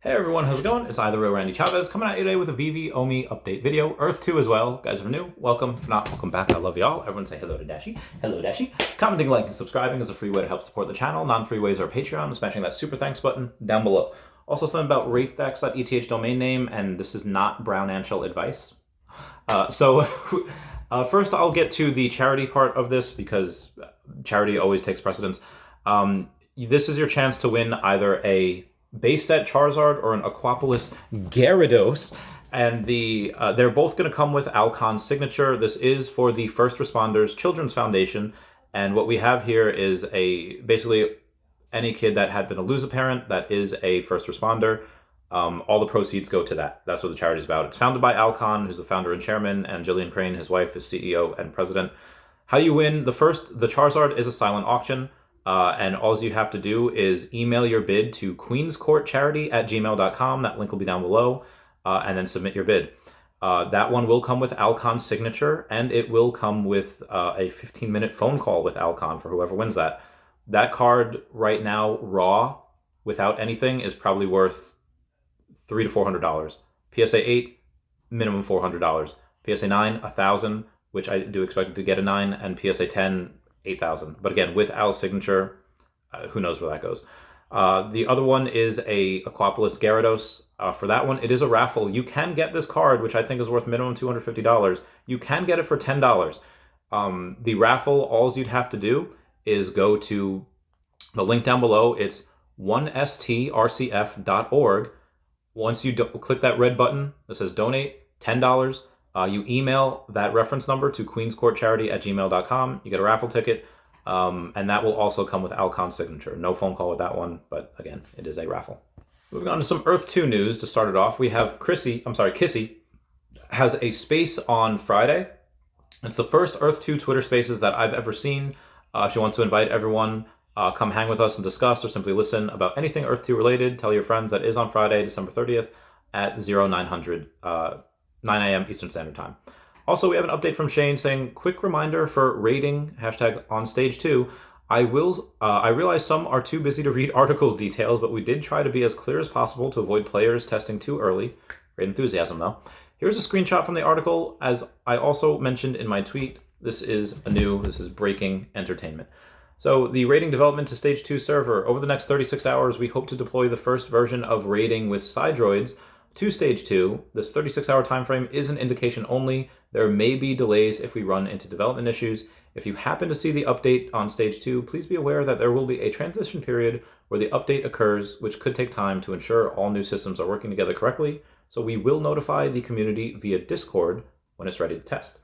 Hey everyone, how's it going? It's I, the real Randy Chavez, coming at you today with a Veve Omi update video. Earth 2 as well. Guys, if you're new, welcome. If not, welcome back. I love y'all. Everyone say hello to Dashi. Hello, Dashi. Commenting, liking, and subscribing is a free way to help support the channel. Non-free ways are Patreon, smashing that super thanks button down below. Also something about ratex.eth domain name, and this is not brownantial advice. First I'll get to the charity part of this because charity always takes precedence. This is your chance to win either a base set Charizard or an Aquapolis Gyarados, and they're both going to come with Alcon's signature. This is for the First Responders Children's Foundation, and what we have here is basically any kid that had been a lose a parent that is a first responder. All the proceeds go to that. That's what the charity is about. It's founded by Alcon, who's the founder and chairman, and Jillian Crane, his wife, is CEO and president. How you win? The Charizard is a silent auction. And all you have to do is email your bid to Queenscourtcharity@gmail.com. That link will be down below, and then submit your bid. That one will come with Alcon's signature, and it will come with a 15-minute phone call with Alcon for whoever wins that. That card right now, raw, without anything, is probably worth $300 to $400. PSA 8, minimum $400. PSA 9, $1,000, which I do expect to get a 9, and PSA 10, 8,000. But again, with Al's signature, who knows where that goes. The other one is a Aquapolis Gyarados. For that one, it is a raffle. You can get this card, which I think is worth minimum $250. You can get it for $10. The raffle, all you'd have to do is go to the link down below. It's 1strcf.org. Once you click that red button that says donate, $10. You email that reference number to Queenscourtcharity@gmail.com. You get a raffle ticket, and that will also come with Alcon's signature. No phone call with that one, but again, it is a raffle. Moving on to some Earth 2 news to start it off. We have Kissy has a space on Friday. It's the first Earth 2 Twitter spaces that I've ever seen. She wants to invite everyone, come hang with us and discuss or simply listen about anything Earth 2 related. Tell your friends that is on Friday, December 30th at 0900, 9 a.m. Eastern Standard Time. Also, we have an update from Shane saying, quick reminder for rating, #on stage 2. I realize some are too busy to read article details, but we did try to be as clear as possible to avoid players testing too early. Great enthusiasm, though. Here's a screenshot from the article. As I also mentioned in my tweet, this is breaking entertainment. So the rating development to stage 2 server. Over the next 36 hours, we hope to deploy the first version of rating with Sidroids to stage 2. This 36-hour time frame is an indication only. There may be delays if we run into development issues. If you happen to see the update on stage 2, please be aware that there will be a transition period where the update occurs, which could take time to ensure all new systems are working together correctly. So we will notify the community via Discord when it's ready to test.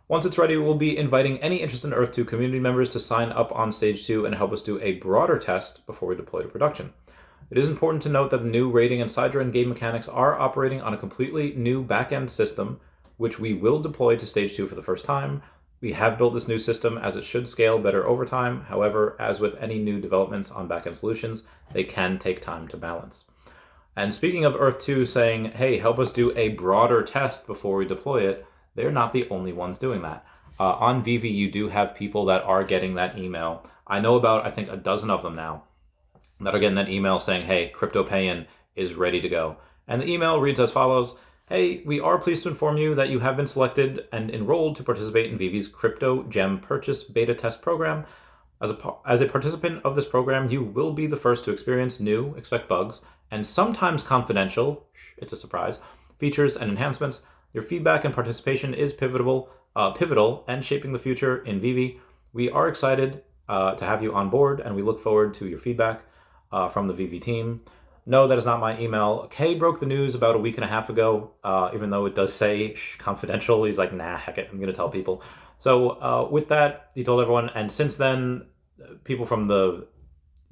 Once it's ready, we'll be inviting any interested in Earth 2 community members to sign up on stage 2 and help us do a broader test before we deploy to production. It is important to note that the new rating and Sidra and game mechanics are operating on a completely new backend system, which we will deploy to stage 2 for the first time. We have built this new system as it should scale better over time. However, as with any new developments on backend solutions, they can take time to balance. And speaking of Earth 2 saying, hey, help us do a broader test before we deploy it, they're not the only ones doing that. On Veve, you do have people that are getting that email. I know about, I think, a dozen of them now that are getting that email saying, hey, crypto pay-in is ready to go. And the email reads as follows. Hey, we are pleased to inform you that you have been selected and enrolled to participate in Veve's Crypto Gem Purchase Beta Test Program. As a participant of this program, you will be the first to experience new, expect bugs, and sometimes confidential, it's a surprise, features and enhancements. Your feedback and participation is pivotal and shaping the future in Veve. We are excited to have you on board, and we look forward to your feedback from the Veve team. No, that is not my email. Kay broke the news about a week and a half ago, even though it does say confidential. He's like, nah, heck it, I'm going to tell people. So with that, he told everyone. And since then, people from the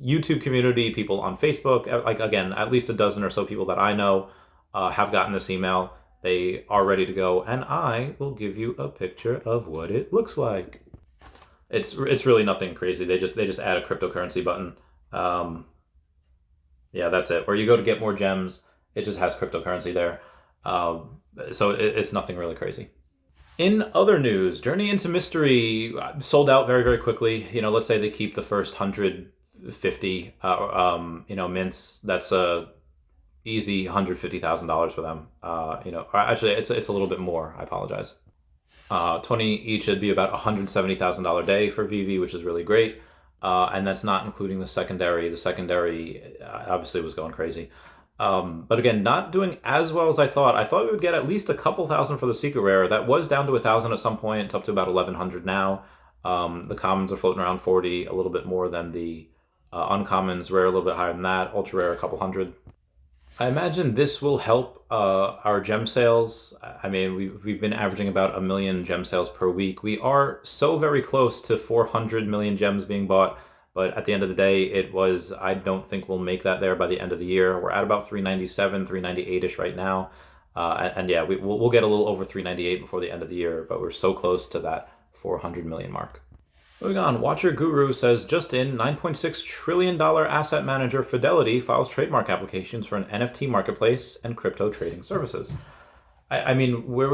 YouTube community, people on Facebook, like again, at least a dozen or so people that I know have gotten this email. They are ready to go. And I will give you a picture of what it looks like. It's really nothing crazy. They just add a cryptocurrency button. Yeah, that's it. Or you go to get more gems, it just has cryptocurrency there. So it's nothing really crazy. In other news, Journey into Mystery sold out very, very quickly. You know, let's say they keep the first 150, mints. That's easy $150,000 for them. Actually, it's a little bit more. I apologize. 20 each would be about $170,000 day for Veve, which is really great. And that's not including the secondary. The secondary obviously was going crazy. But again, not doing as well as I thought. I thought we would get at least a couple thousand for the secret rare. That was down to 1,000 at some point. It's up to about 1,100 now. The commons are floating around 40, a little bit more than the uncommons. Rare a little bit higher than that. Ultra rare a couple hundred. I imagine this will help our gem sales. I mean, we've been averaging about 1 million gem sales per week. We are so very close to 400 million gems being bought, but at the end of the day, I don't think we'll make that there by the end of the year. We're at about 397, 398-ish right now. And yeah, we'll get a little over 398 before the end of the year, but we're so close to that 400 million mark. Moving on, Watcher Guru says, just in, $9.6 trillion asset manager Fidelity files trademark applications for an NFT marketplace and crypto trading services. I mean, where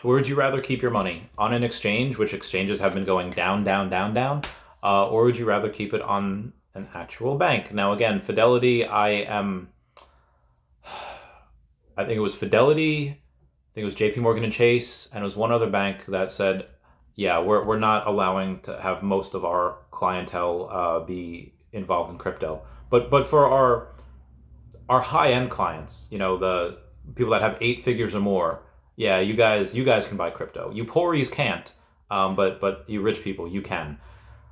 would you rather keep your money? On an exchange, which exchanges have been going down, down, down, down, or would you rather keep it on an actual bank? Now, again, Fidelity, I think it was Fidelity, I think it was JP Morgan and Chase, and it was one other bank that said, yeah, we're not allowing to have most of our clientele be involved in crypto. But for our high end clients, the people that have 8 figures or more, yeah, you guys can buy crypto. You poories can't, but you rich people, you can.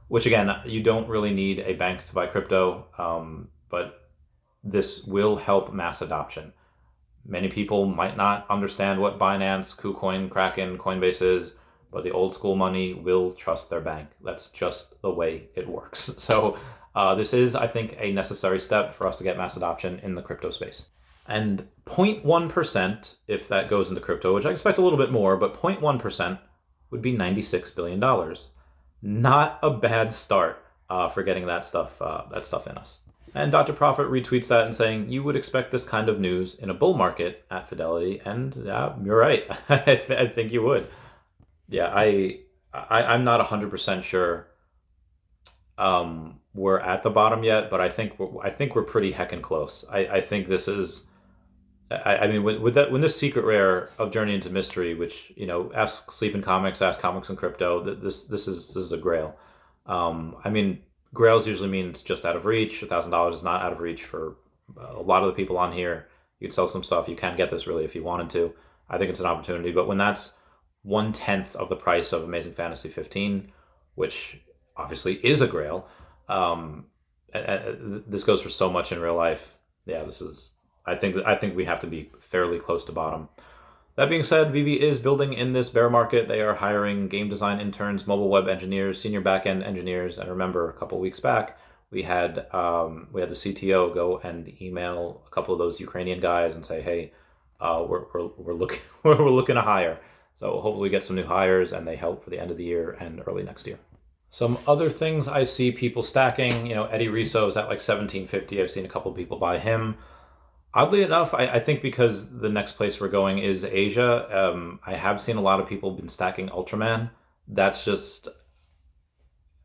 Which again, you don't really need a bank to buy crypto, but this will help mass adoption. Many people might not understand what Binance, KuCoin, Kraken, Coinbase is, but the old school money will trust their bank. That's just the way it works. So this is, I think, a necessary step for us to get mass adoption in the crypto space. And 0.1%, if that goes into crypto, which I expect a little bit more, but 0.1% would be $96 billion. Not a bad start for getting that stuff in us. And Dr. Profit retweets that and saying, you would expect this kind of news in a bull market at Fidelity. And yeah, you're right. I think you would. Yeah, I'm not 100% sure we're at the bottom yet, but I think we're pretty heckin' close. I think this is, I mean, when this secret rare of Journey into Mystery, which ask Sleep in Comics, ask Comics and Crypto, this is a grail. I mean, grails usually means just out of reach. $1,000 is not out of reach for a lot of the people on here. You can sell some stuff. You can get this really if you wanted to. I think it's an opportunity, but when that's 1/10 of the price of Amazing Fantasy 15, which obviously is a grail. This goes for so much in real life. Yeah, this is. I think we have to be fairly close to bottom. That being said, Veve is building in this bear market. They are hiring game design interns, mobile web engineers, senior backend engineers, and remember, a couple weeks back we had the CTO go and email a couple of those Ukrainian guys and say, hey, we're looking to hire. So hopefully we get some new hires and they help for the end of the year and early next year. Some other things I see people stacking, Eddie Riso is at like $17.50. I've seen a couple of people buy him. Oddly enough, I think because the next place we're going is Asia, I have seen a lot of people been stacking Ultraman. That has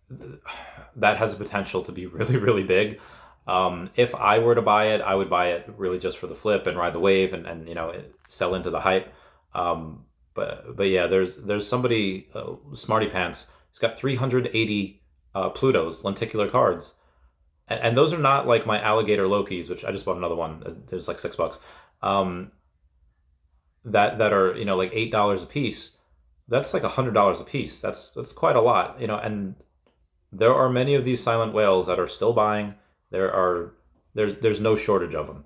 the potential to be really, really big. If I were to buy it, I would buy it really just for the flip and ride the wave and sell into the hype. But yeah, there's somebody, Smarty Pants, he's got 380 Plutos, lenticular cards. And those are not like my alligator Lokis, which I just bought another one. There's like $6. That are, like $8 a piece. That's like $100 a piece. That's quite a lot, and there are many of these silent whales that are still buying. There's no shortage of them.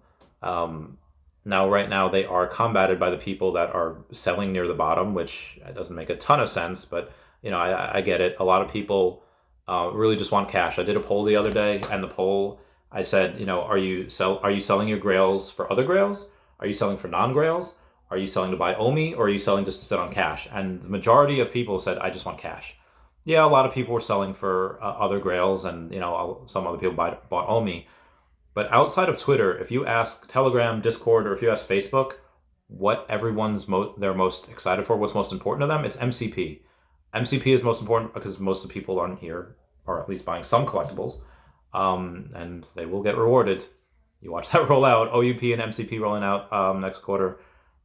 Now, right now, they are combated by the people that are selling near the bottom, which doesn't make a ton of sense, but, I get it. A lot of people really just want cash. I did a poll the other day, and the poll, I said, are you selling your grails for other grails? Are you selling for non-grails? Are you selling to buy OMI, or are you selling just to sit on cash? And the majority of people said, I just want cash. Yeah, a lot of people were selling for other grails, and, some other people bought OMI. But outside of Twitter, if you ask Telegram, Discord, or if you ask Facebook, what everyone's they're most excited for, what's most important to them, it's MCP. MCP is most important because most of the people on here are at least buying some collectibles, and they will get rewarded. you watch that roll out. OUP and MCP rolling out next quarter.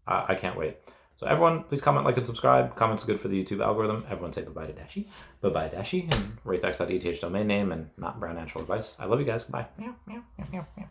I can't wait. So everyone, please comment, like, and subscribe. Comments are good for the YouTube algorithm. Everyone say bye-bye to Dashi. Bye-bye, Dashi. And ratex.eth domain name and not brown natural advice. I love you guys. Goodbye. Meow, meow, meow, meow, meow.